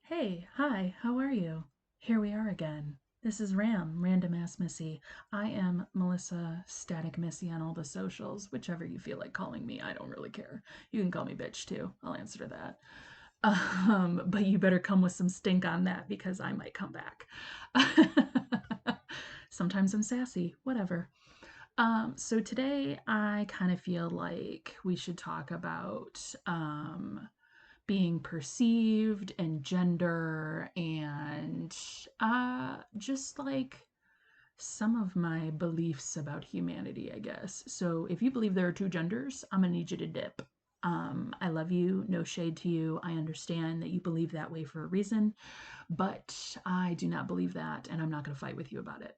Hey, hi, how are you? Here we are again. This is Random Ass Missy. I am Melissa Static Missy on all the socials, whichever you feel like calling me. I don't really care. You can call me bitch too. I'll answer to that. But you better come with some stink on that because I might come back. Sometimes I'm sassy, whatever. So today I kind of feel like we should talk about being perceived and gender and just like some of my beliefs about humanity, I guess. So if you believe there are two genders, I'm gonna need you to dip. I love you, no shade to you. I understand that you believe that way for a reason, but I do not believe that, and I'm not gonna fight with you about it.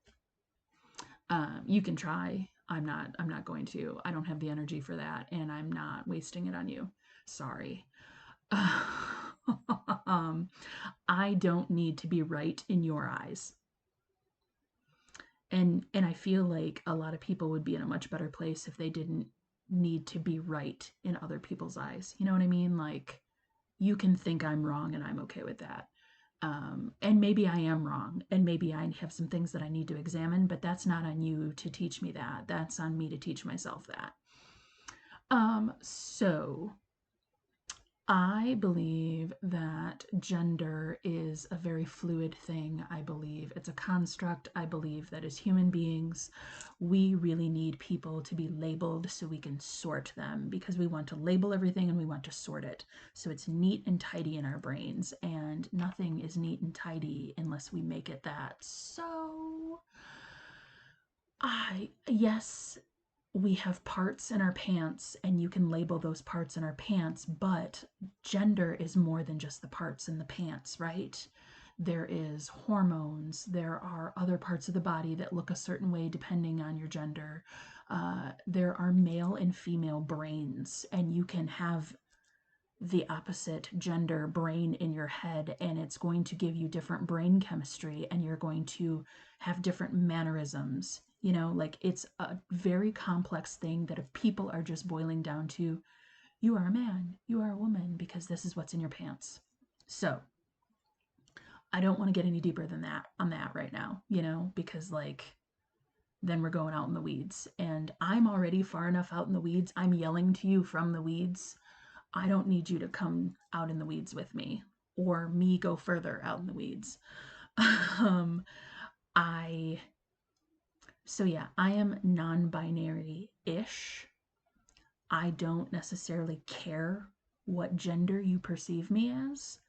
You can try. I'm not going to. I don't have the energy for that, and I'm not wasting it on you. Sorry. um, I don't need to be right in your eyes. And I feel like a lot of people would be in a much better place if they didn't need to be right in other people's eyes. You know what I mean? Like you can think I'm wrong and I'm okay with that. And maybe I am wrong, and maybe I have some things that I need to examine, but that's not on you to teach me that. That's on me to teach myself that. So I believe that gender is a very fluid thing. I believe it's a construct. I believe that as human beings, we really need people to be labeled so we can sort them because we want to label everything and we want to sort it. So it's neat and tidy in our brains, and nothing is neat and tidy unless we make it that. So, yes, we have parts in our pants and you can label those parts in our pants, but gender is more than just the parts in the pants, right? There is hormones, there are other parts of the body that look a certain way depending on your gender. There are male and female brains, and you can have the opposite gender brain in your head, and it's going to give you different brain chemistry, and you're going to have different mannerisms. Like it's a very complex thing that if people are just boiling down to, you are a man, you are a woman, because this is what's in your pants. So I don't want to get any deeper than that on that right now, because like then we're going out in the weeds. And I'm already far enough out in the weeds. I'm yelling to you from the weeds. I don't need you to come out in the weeds with me or me go further out in the weeds. um, I, so yeah, I am non binary ish. I don't necessarily care what gender you perceive me as.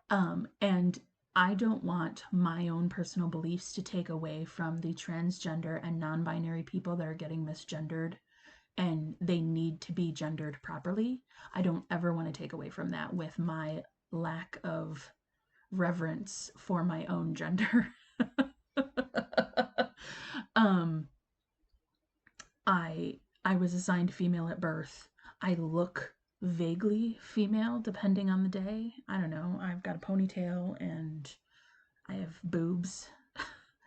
And I don't want my own personal beliefs to take away from the transgender and non binary people that are getting misgendered and they need to be gendered properly. I don't ever want to take away from that with my lack of reverence for my own gender. um, I was assigned female at birth. I look vaguely female depending on the day. I don't know. I've got a ponytail and I have boobs.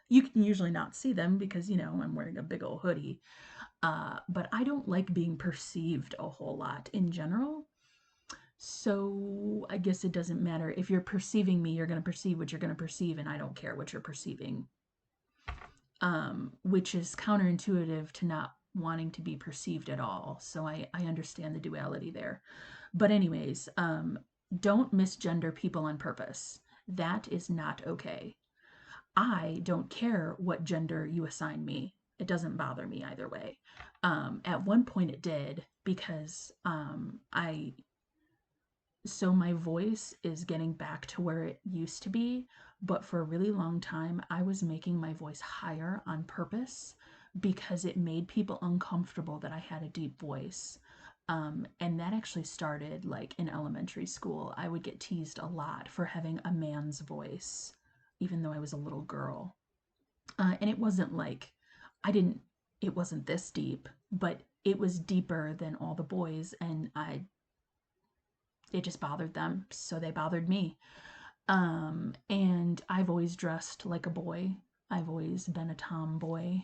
You can usually not see them because, I'm wearing a big old hoodie. But I don't like being perceived a whole lot in general. So I guess it doesn't matter. If you're perceiving me, you're going to perceive what you're going to perceive, and I don't care what you're perceiving. Which is counterintuitive to not wanting to be perceived at all. So I understand the duality there. But, anyways, don't misgender people on purpose. That is not okay. I don't care what gender you assign me. It doesn't bother me either way. At one point it did because so my voice is getting back to where it used to be, but for a really long time I was making my voice higher on purpose because it made people uncomfortable that I had a deep voice. And that actually started like in elementary school. I would get teased a lot for having a man's voice, even though I was a little girl. And it wasn't like I didn't, it wasn't this deep, but it was deeper than all the boys, and it just bothered them, so they bothered me. And I've always dressed like a boy. I've always been a tomboy.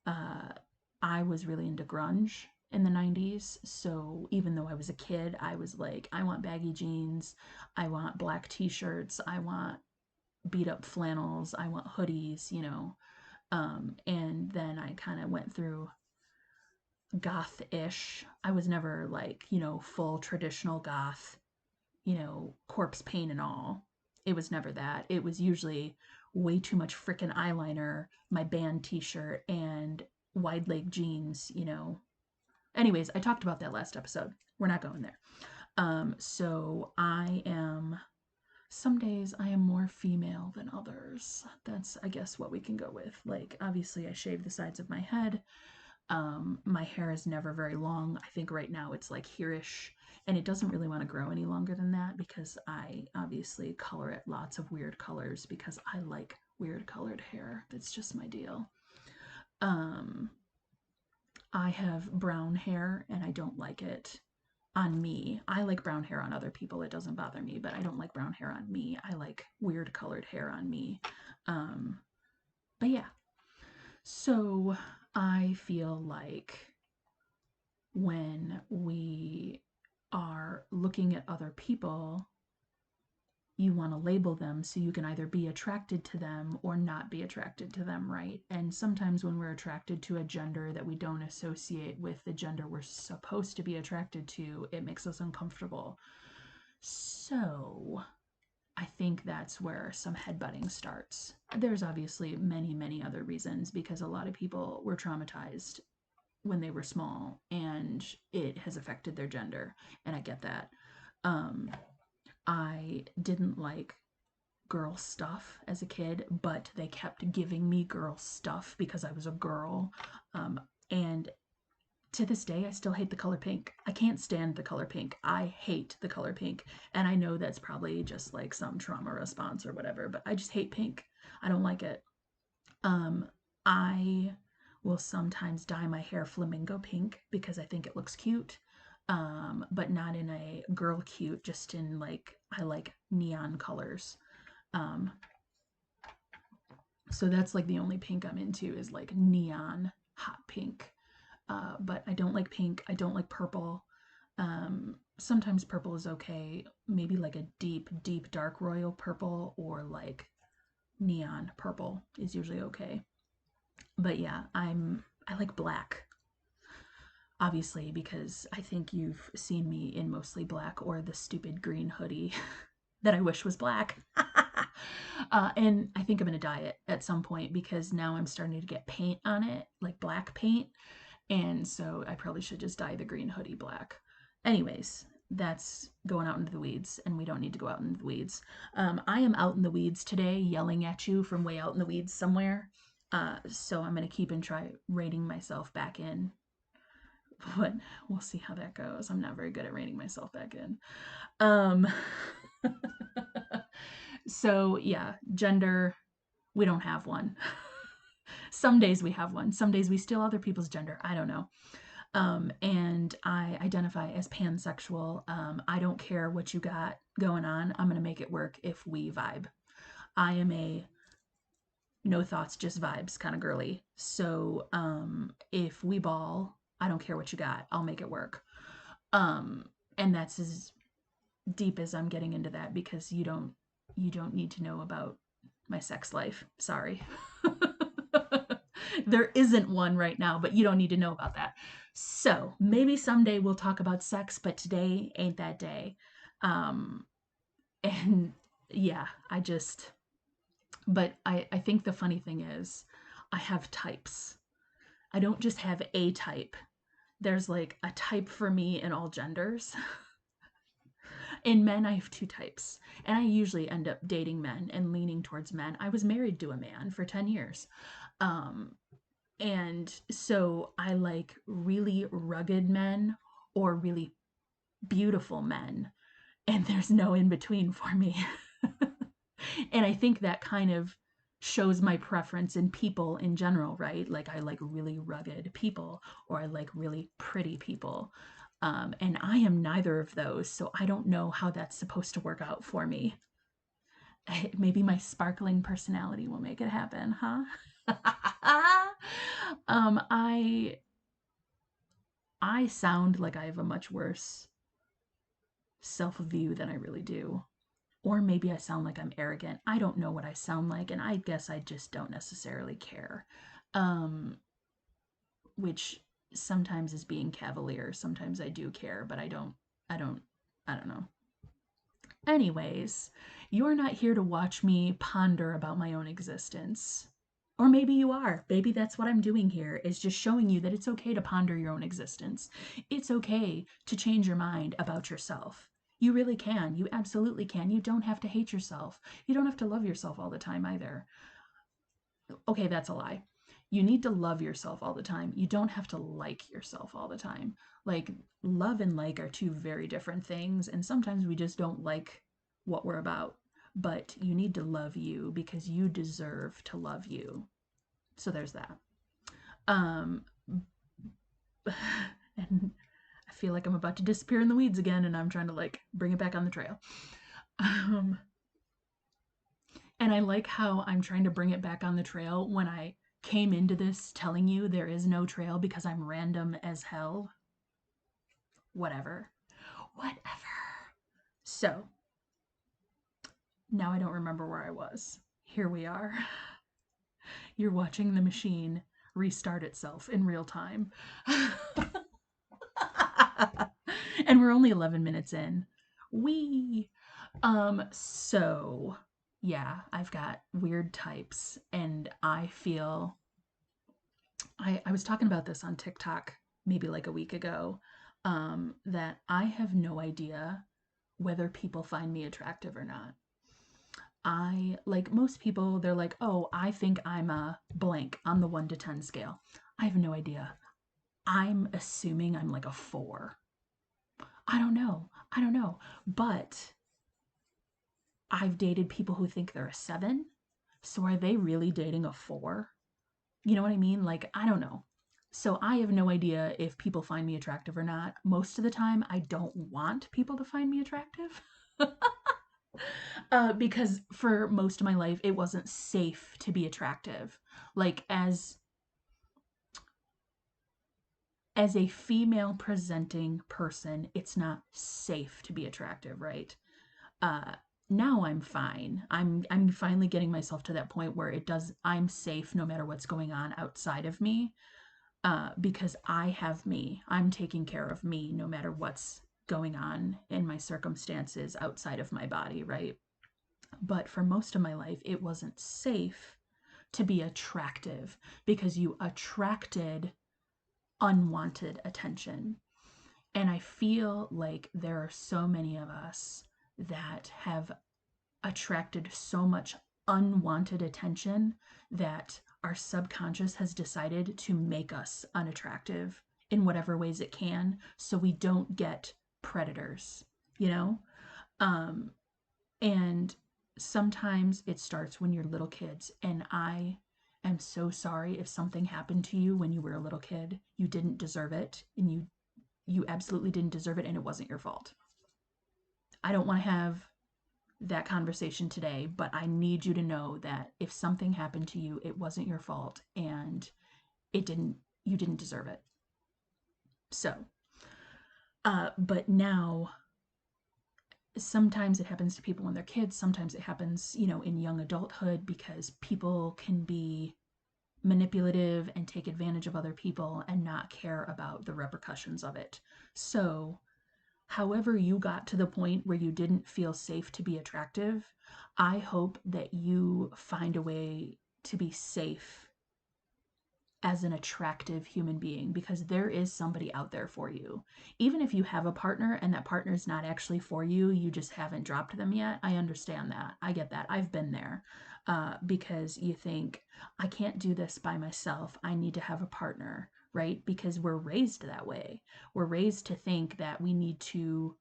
Uh, I was really into grunge, in the 90s. So even though I was a kid, I was like, I want baggy jeans, I want black t-shirts, I want beat up flannels, I want hoodies, you know. And then I kind of went through goth-ish. I was never like, you know, full traditional goth, you know, corpse paint and all. It was never that. It was usually way too much freaking eyeliner, my band t-shirt, and wide leg jeans, you know. Anyways, I talked about that last episode. We're not going there. So I am, some days I am more female than others. That's, I guess, what we can go with. Like, obviously, I shave the sides of my head. My hair is never very long. I think right now it's like here-ish, and it doesn't really want to grow any longer than that because I obviously color it lots of weird colors because I like weird colored hair. That's just my deal. Um, I have brown hair and I don't like it on me. I like brown hair on other people. It doesn't bother me, but I don't like brown hair on me. I like weird colored hair on me. Um, but yeah, so I feel like when we are looking at other people, you want to label them so you can either be attracted to them or not be attracted to them, right? And sometimes when we're attracted to a gender that we don't associate with the gender we're supposed to be attracted to, it makes us uncomfortable. So I think that's where some headbutting starts. There's obviously many, many other reasons because a lot of people were traumatized when they were small and it has affected their gender, and I get that. Um, I didn't like girl stuff as a kid, but they kept giving me girl stuff because I was a girl. And to this day, I still hate the color pink. I can't stand the color pink. I hate the color pink. And I know that's probably just like some trauma response or whatever, but I just hate pink. I don't like it. I will sometimes dye my hair flamingo pink because I think it looks cute, but not in a girl cute, just in like, I like neon colors. Um, so that's like the only pink I'm into is like neon hot pink. But I don't like pink. I don't like purple. Sometimes purple is okay. Maybe like a deep, deep dark royal purple or like neon purple is usually okay. But yeah, I like black, obviously, because I think you've seen me in mostly black or the stupid green hoodie that I wish was black. And I think I'm going to dye it at some point because now I'm starting to get paint on it, like black paint. And so I probably should just dye the green hoodie black. Anyways, that's going out into the weeds, and we don't need to go out into the weeds. I am out in the weeds today, yelling at you from way out in the weeds somewhere. So I'm going to keep and try reining myself back in. But we'll see how that goes. I'm not very good at reining myself back in. Um, so, yeah, gender, we don't have one. Some days we have one. Some days we steal other people's gender. I don't know. And I identify as pansexual. I don't care what you got going on. I'm going to make it work if we vibe. I am a no thoughts, just vibes kind of girly. So if we ball, I don't care what you got. I'll make it work. Um, and that's as deep as I'm getting into that because you don't need to know about my sex life. Sorry. There isn't one right now, but you don't need to know about that. So maybe someday we'll talk about sex, but today ain't that day. Um, and yeah, but I think the funny thing is, I have types. I don't just have a type. There's like a type for me in all genders. In men, I have two types, and I usually end up dating men and leaning towards men. I was married to a man for 10 years. Um, And so I like really rugged men or really beautiful men, and there's no in between for me. And I think that kind of shows my preference in people in general, right? Like I like really rugged people or I like really pretty people. And I am neither of those, so I don't know how that's supposed to work out for me. Maybe my sparkling personality will make it happen, huh? um, I I sound like I have a much worse self view than I really do. Or maybe I sound like I'm arrogant. I don't know what I sound like, and I guess I just don't necessarily care. Um, which sometimes is being cavalier. Sometimes I do care, but I don't, I don't know. Anyways, you're not here to watch me ponder about my own existence. Or maybe you are. Maybe that's what I'm doing here, is just showing you that it's okay to ponder your own existence. It's okay to change your mind about yourself. You really can. You absolutely can. You don't have to hate yourself. You don't have to love yourself all the time either. Okay, that's a lie. You need to love yourself all the time. You don't have to like yourself all the time. Like, love and like are two very different things, and sometimes we just don't like what we're about. But you need to love you because you deserve to love you. So there's that. Um, and I feel like I'm about to disappear in the weeds again, and I'm trying to like bring it back on the trail. Um, And I like how I'm trying to bring it back on the trail when I came into this telling you there is no trail because I'm random as hell. Whatever. Whatever. So, now I don't remember where I was. Here we are. You're watching the machine restart itself in real time. And we're only 11 minutes in. Wee. So yeah, I've got weird types and I feel I was talking about this on TikTok maybe like a week ago, that I have no idea whether people find me attractive or not. I, like most people, they're like, oh, I think I'm a blank on the 1 to 10 scale. I have no idea. I'm assuming I'm like a 4. I don't know. I don't know. But I've dated people who think they're a 7. So are they really dating a 4? You know what I mean? Like, I don't know. So I have no idea if people find me attractive or not. Most of the time, I don't want people to find me attractive. Because for most of my life, it wasn't safe to be attractive. Like, as a female presenting person, it's not safe to be attractive, right? Uh, Now I'm fine. I'm finally getting myself to that point where I'm safe no matter what's going on outside of me, because I have me. I'm taking care of me no matter what's going on in my circumstances outside of my body, right? But for most of my life, it wasn't safe to be attractive because you attracted unwanted attention. And I feel like there are so many of us that have attracted so much unwanted attention that our subconscious has decided to make us unattractive in whatever ways it can so we don't get predators, you know? Um, and sometimes it starts when you're little kids. And I am so sorry if something happened to you when you were a little kid. You didn't deserve it, and you absolutely didn't deserve it, and it wasn't your fault. I don't want to have that conversation today, but I need you to know that if something happened to you, it wasn't your fault and it didn't you didn't deserve it. So, but now sometimes it happens to people when they're kids, sometimes it happens, in young adulthood because people can be manipulative and take advantage of other people and not care about the repercussions of it. So, however you got to the point where you didn't feel safe to be attractive, I hope that you find a way to be safe as an attractive human being because there is somebody out there for you. Even if you have a partner and that partner is not actually for you, you just haven't dropped them yet. I understand that. I get that. I've been there, because you think, I can't do this by myself. I need to have a partner, right? Because we're raised that way. We're raised to think that we need to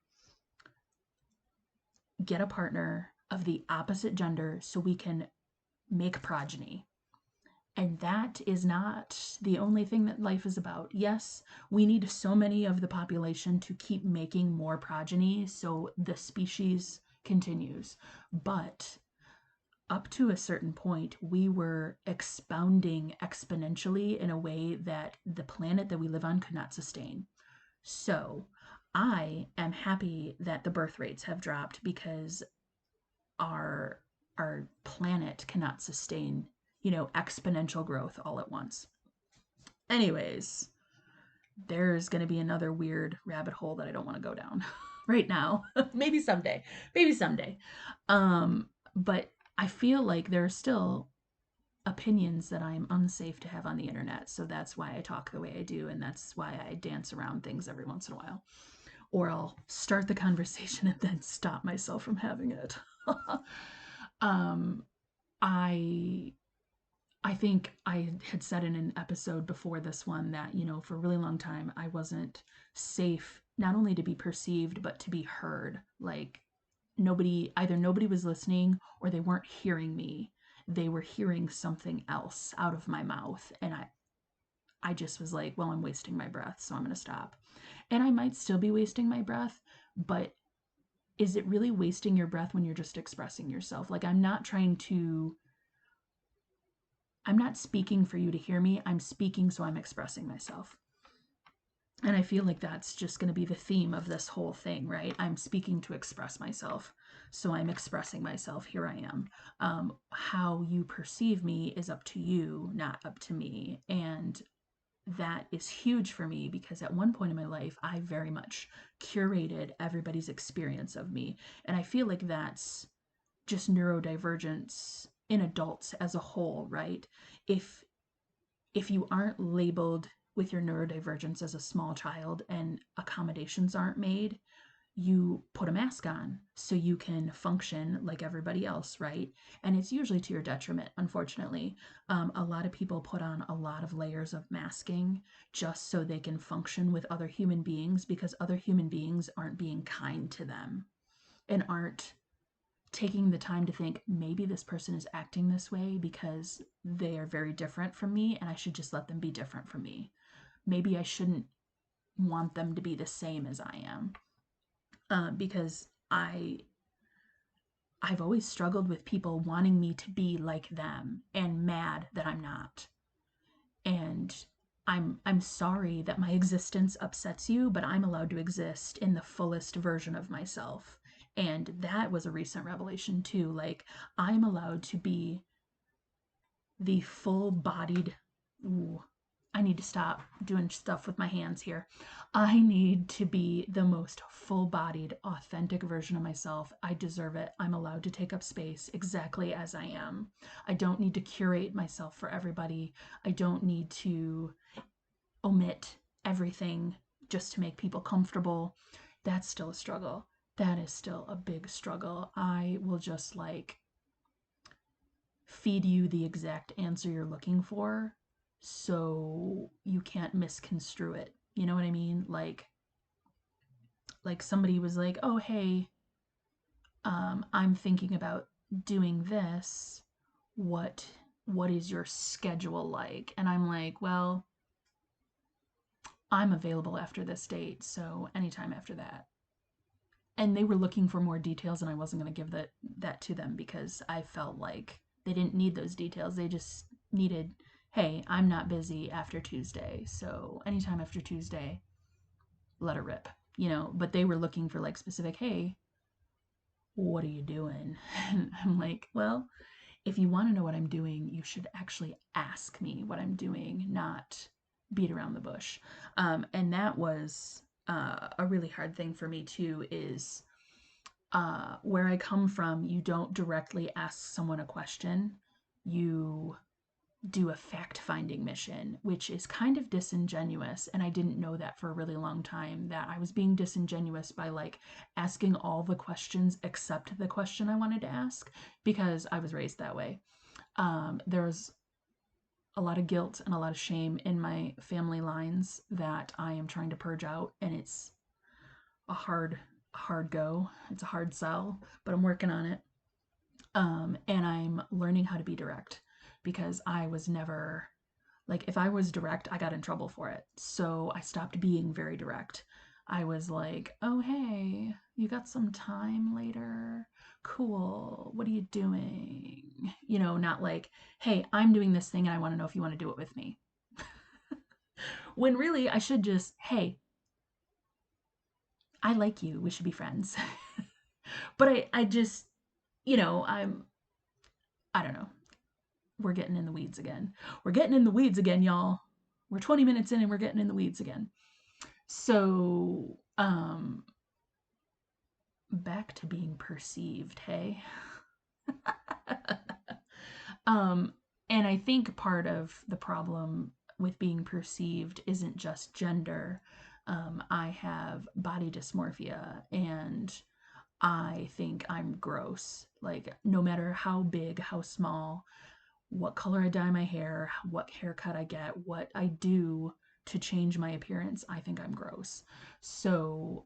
get a partner of the opposite gender so we can make progeny. And that is not the only thing that life is about. Yes, we need so many of the population to keep making more progeny so the species continues. But up to a certain point, we were expounding exponentially in a way that the planet that we live on could not sustain. So I am happy that the birth rates have dropped because our our planet cannot sustain, exponential growth all at once. Anyways, there's going to be another weird rabbit hole that I don't want to go down right now. Maybe someday. Maybe someday. But I feel like there are still opinions that I'm unsafe to have on the internet. So that's why I talk the way I do. And that's why I dance around things every once in a while. Or I'll start the conversation and then stop myself from having it. um, I I think I had said in an episode before this one that, for a really long time, I wasn't safe, not only to be perceived, but to be heard. Like, either nobody was listening or they weren't hearing me. They were hearing something else out of my mouth. And I just was like, well, I'm wasting my breath, so I'm going to stop. And I might still be wasting my breath, but is it really wasting your breath when you're just expressing yourself? Like, I'm not speaking for you to hear me. I'm speaking so I'm expressing myself. And I feel like that's just going to be the theme of this whole thing, right? I'm speaking to express myself. So I'm expressing myself. Here I am. How you perceive me is up to you, not up to me. And that is huge for me because at one point in my life, I very much curated everybody's experience of me. And I feel like that's just neurodivergence in adults as a whole, right? If if you aren't labeled with your neurodivergence as a small child and accommodations aren't made, you put a mask on so you can function like everybody else, right? And it's usually to your detriment, unfortunately. A lot of people put on a lot of layers of masking just so they can function with other human beings because other human beings aren't being kind to them and aren't taking the time to think maybe this person is acting this way because they are very different from me and I should just let them be different from me. Maybe I shouldn't want them to be the same as I am because I've always struggled with people wanting me to be like them and mad that I'm not. And I'm sorry that my existence upsets you, but I'm allowed to exist in the fullest version of myself. And that was a recent revelation too. Like I'm allowed to be the full-bodied. Ooh, I need to stop doing stuff with my hands here. I need to be the most full-bodied, authentic version of myself. I deserve it. I'm allowed to take up space exactly as I am. I don't need to curate myself for everybody. I don't need to omit everything just to make people comfortable. That's still a struggle. That is still a big struggle. I will just like feed you the exact answer you're looking for so you can't misconstrue it. You know what I mean? Like somebody was like, "Oh, hey, I'm thinking about doing this. What what is your schedule like?" And I'm like, "Well, I'm available after this date, so anytime after that." And they were looking for more details and I wasn't going to give that to them because I felt like they didn't need those details. They just needed, "Hey, I'm not busy after Tuesday, so anytime after Tuesday, let it rip." But they were looking for like specific, "Hey, what are you doing?" And I'm like, "Well, if you want to know what I'm doing, you should actually ask me what I'm doing, not beat around the bush." And that was a really hard thing for me too, is where I come from, you don't directly ask someone a question. You do a fact finding mission, which is kind of disingenuous. And I didn't know that for a really long time, that I was being disingenuous by like asking all the questions except the question I wanted to ask because I was raised that way. There's a lot of guilt and a lot of shame in my family lines that I am trying to purge out, and it's a hard go. It's a hard sell, but I'm working on it. And I'm learning how to be direct because I was never like, if I was direct, I got in trouble for it. So I stopped being very direct. I was like, "Oh, hey, you got some time later? Cool. What are you doing?" Not like, "Hey, I'm doing this thing and I want to know if you want to do it with me." When really I should just, "Hey, I like you. We should be friends. But I just, you know, I don't know. We're getting in the weeds again. We're getting in the weeds again, y'all. We're 20 minutes in and we're getting in the weeds again. So, back to being perceived, hey? um, and I think part of the problem with being perceived isn't just gender. I have body dysmorphia and I think I'm gross. Like, no matter how big, how small, what color I dye my hair, what haircut I get, what I do to change my appearance, I think I'm gross. So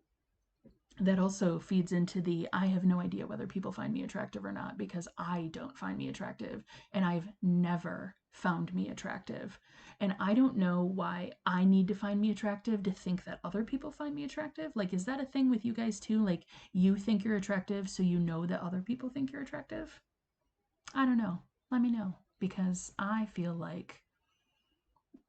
that also feeds into the I have no idea whether people find me attractive or not because I don't find me attractive and I've never found me attractive. And I don't know why I need to find me attractive to think that other people find me attractive. Like, is that a thing with you guys too? Like, you think you're attractive, so you know that other people think you're attractive? I don't know. Let me know because I feel like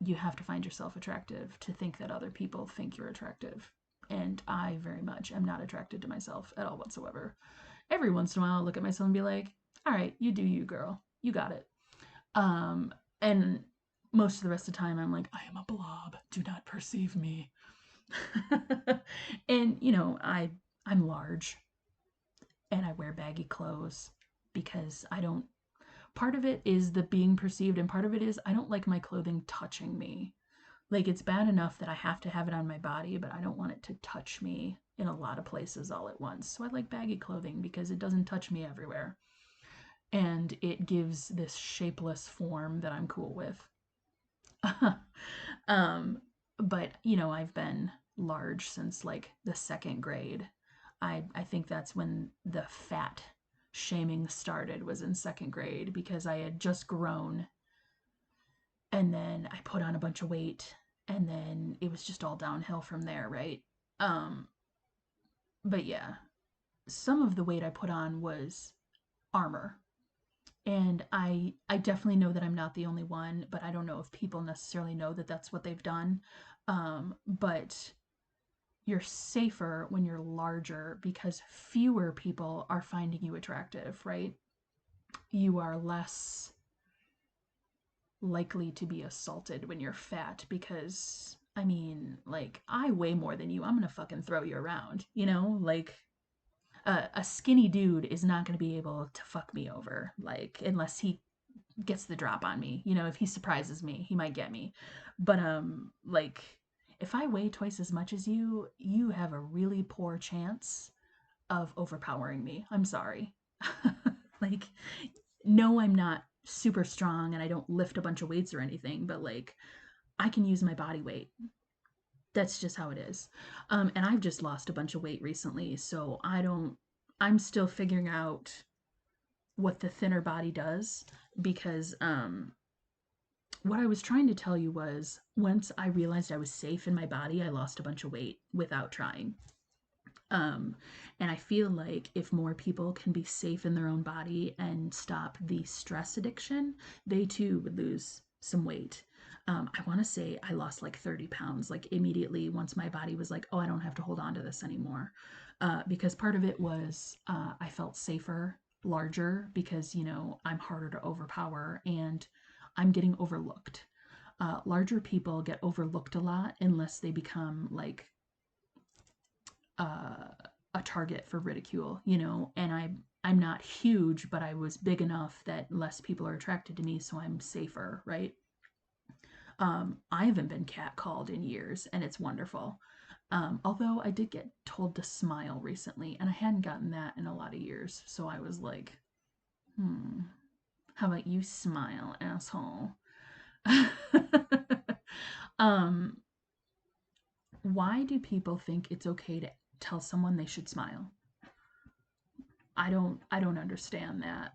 you have to find yourself attractive to think that other people think you're attractive. And I very much am not attracted to myself at all whatsoever. Every once in a while, I'll look at myself and be like, all right, you do you, girl. You got it. And most of the rest of the time, I'm like, I am a blob. Do not perceive me. And, I'm large and I wear baggy clothes because I don't part of it is the being perceived and part of it is I don't like my clothing touching me. Like it's bad enough that I have to have it on my body, but I don't want it to touch me in a lot of places all at once. So I like baggy clothing because it doesn't touch me everywhere. And it gives this shapeless form that I'm cool with. um, but I've been large since like the second grade. I think that's when the fat shaming started was in second grade because I had just grown and then I put on a bunch of weight and then it was just all downhill from there, right? Um, but yeah, some of the weight I put on was armor. And I definitely know that I'm not the only one, but I don't know if people necessarily know that that's what they've done. But you're safer when you're larger because fewer people are finding you attractive, right? You are less likely to be assaulted when you're fat because I mean, like I weigh more than you. I'm gonna fucking throw you around, like a skinny dude is not gonna be able to fuck me over, like unless he gets the drop on me. If he surprises me, he might get me. But like if I weigh twice as much as you have a really poor chance of overpowering me. I'm sorry. Like no, I'm not super strong and I don't lift a bunch of weights or anything, but like I can use my body weight. That's just how it is. And I've just lost a bunch of weight recently, so I'm still figuring out what the thinner body does because what I was trying to tell you was once I realized I was safe in my body, I lost a bunch of weight without trying. Um, and I feel like if more people can be safe in their own body and stop the stress addiction, they too would lose some weight. I want to say I lost like 30 pounds, like immediately once my body was like, oh, I don't have to hold on to this anymore. Because part of it was I felt safer, larger, because, I'm harder to overpower and I'm getting overlooked. Larger people get overlooked a lot unless they become like uh, a target for ridicule, and I'm not huge, but I was big enough that less people are attracted to me, so I'm safer, right? I haven't been catcalled in years, and it's wonderful. Although I did get told to smile recently, and I hadn't gotten that in a lot of years, so I was like, how about you smile, asshole? um, why do people think it's okay to tell someone they should smile? I don't understand that.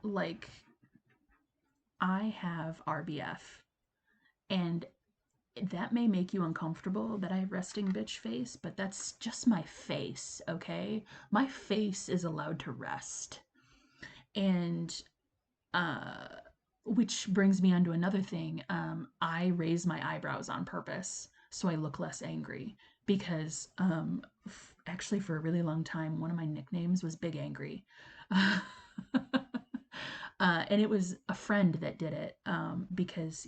Like I have RBF and that may make you uncomfortable that I have resting bitch face, but that's just my face, okay? My face is allowed to rest. And uh which brings me on to another thing. I raise my eyebrows on purpose so I look less angry because actually for a really long time, one of my nicknames was Big Angry. And it was a friend that did it, because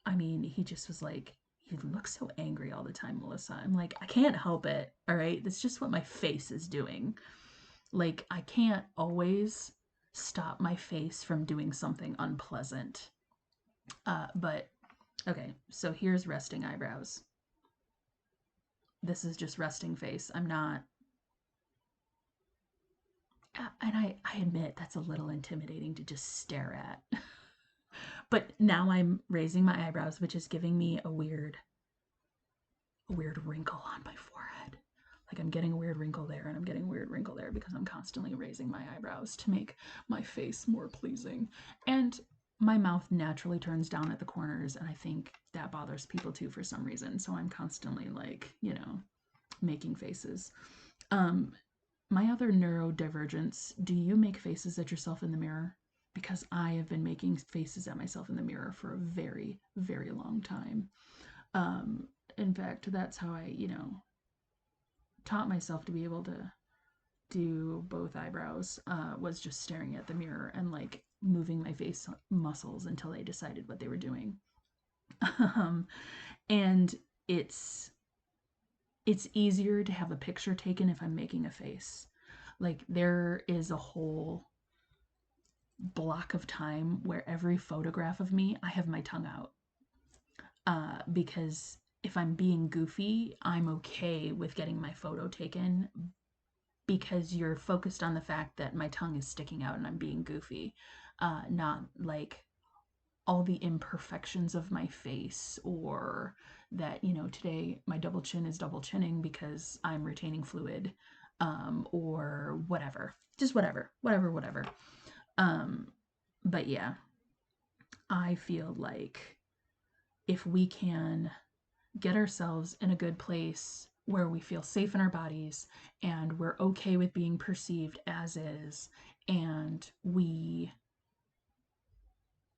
I mean, he just was like, "You look so angry all the time, Melissa." I'm like, "I can't help it. All right. That's just what my face is doing. Like, I can't always stop my face from doing something unpleasant." But okay, so here's resting eyebrows. This is just resting face. I'm not, and I admit that's a little intimidating to just stare at. But now I'm raising my eyebrows, which is giving me a weird wrinkle on my forehead. Like I'm getting a weird wrinkle there and I'm getting a weird wrinkle there because I'm constantly raising my eyebrows to make my face more pleasing. And my mouth naturally turns down at the corners, and I think that bothers people too for some reason. So I'm constantly like, making faces. Um, my other neurodivergence, do you make faces at yourself in the mirror? Because I have been making faces at myself in the mirror for a very, very long time. Um, in fact, that's how I, taught myself to be able to do both eyebrows, was just staring at the mirror and like moving my face muscles until they decided what they were doing. um, and it's it's easier to have a picture taken if I'm making a face. Like there is a whole block of time where every photograph of me, I have my tongue out. Because if I'm being goofy, I'm okay with getting my photo taken because you're focused on the fact that my tongue is sticking out and I'm being goofy, not like all the imperfections of my face, or that, today my double chin is double chinning because I'm retaining fluid, or whatever. Just whatever, whatever, whatever. Um, but yeah, I feel like if we can get ourselves in a good place where we feel safe in our bodies and we're okay with being perceived as is, and we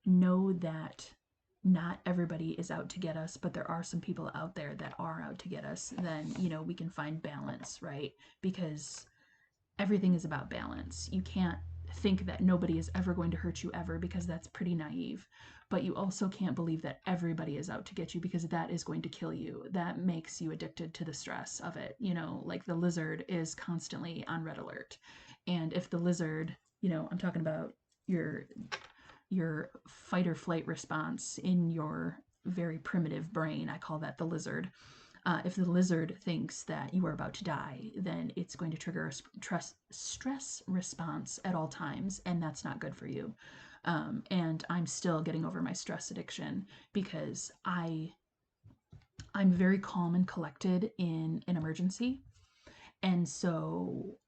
know that not everybody is out to get us, but there are some people out there that are out to get us, then, we can find balance, right? Because everything is about balance. You can't think that nobody is ever going to hurt you ever, because that's pretty naive. But you also can't believe that everybody is out to get you, because that is going to kill you. That makes you addicted to the stress of it. Like the lizard is constantly on red alert. And if the lizard, I'm talking about your your fight or flight response in your very primitive brain, I call that the lizard. If the lizard thinks that you are about to die, then it's going to trigger a stress response at all times, and that's not good for you. And I'm still getting over my stress addiction because I'm very calm and collected in an emergency, and so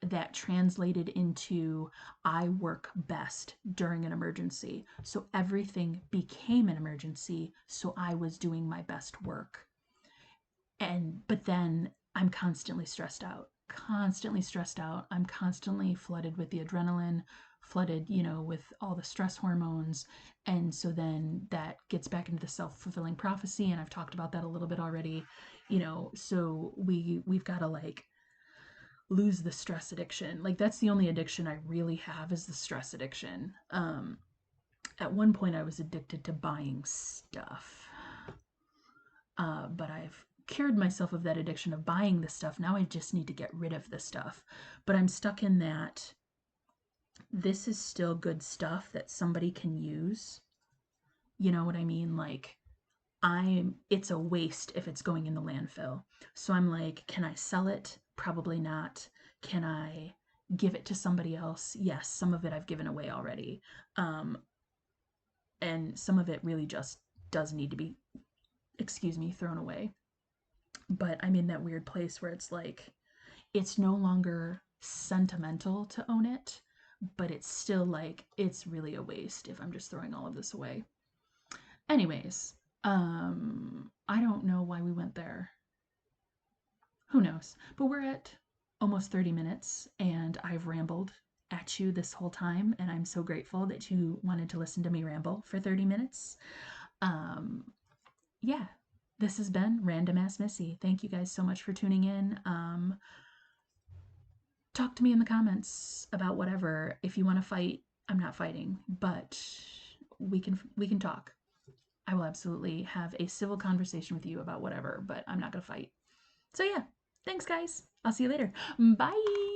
that translated into I work best during an emergency. So everything became an emergency, so I was doing my best work. But then I'm constantly stressed out. I'm constantly flooded with the adrenaline, flooded, with all the stress hormones. And so then that gets back into the self-fulfilling prophecy, and I've talked about that a little bit already. So we've got to like lose the stress addiction. Like that's the only addiction I really have, is the stress addiction. At one point I was addicted to buying stuff. But I've cured myself of that addiction of buying the stuff. Now I just need to get rid of the stuff. But I'm stuck in that this is still good stuff that somebody can use. You know what I mean? Like it's a waste if it's going in the landfill. So I'm like, can I sell it? Probably not. Can I give it to somebody else? Yes, some of it I've given away already. Um, and some of it really just does need to be, excuse me, thrown away. But I'm in that weird place where it's like, it's no longer sentimental to own it, but it's still like, it's really a waste if I'm just throwing all of this away. Anyways, I don't know why we went there. Who knows? But we're at almost 30 minutes and I've rambled at you this whole time, and I'm so grateful that you wanted to listen to me ramble for 30 minutes. Yeah, This has been Random Ass Missy. Thank you guys so much for tuning in. Talk to me in the comments about whatever. If you want to fight, I'm not fighting, but we can talk. I will absolutely have a civil conversation with you about whatever, but I'm not going to fight. So yeah, thanks guys. I'll see you later. Bye.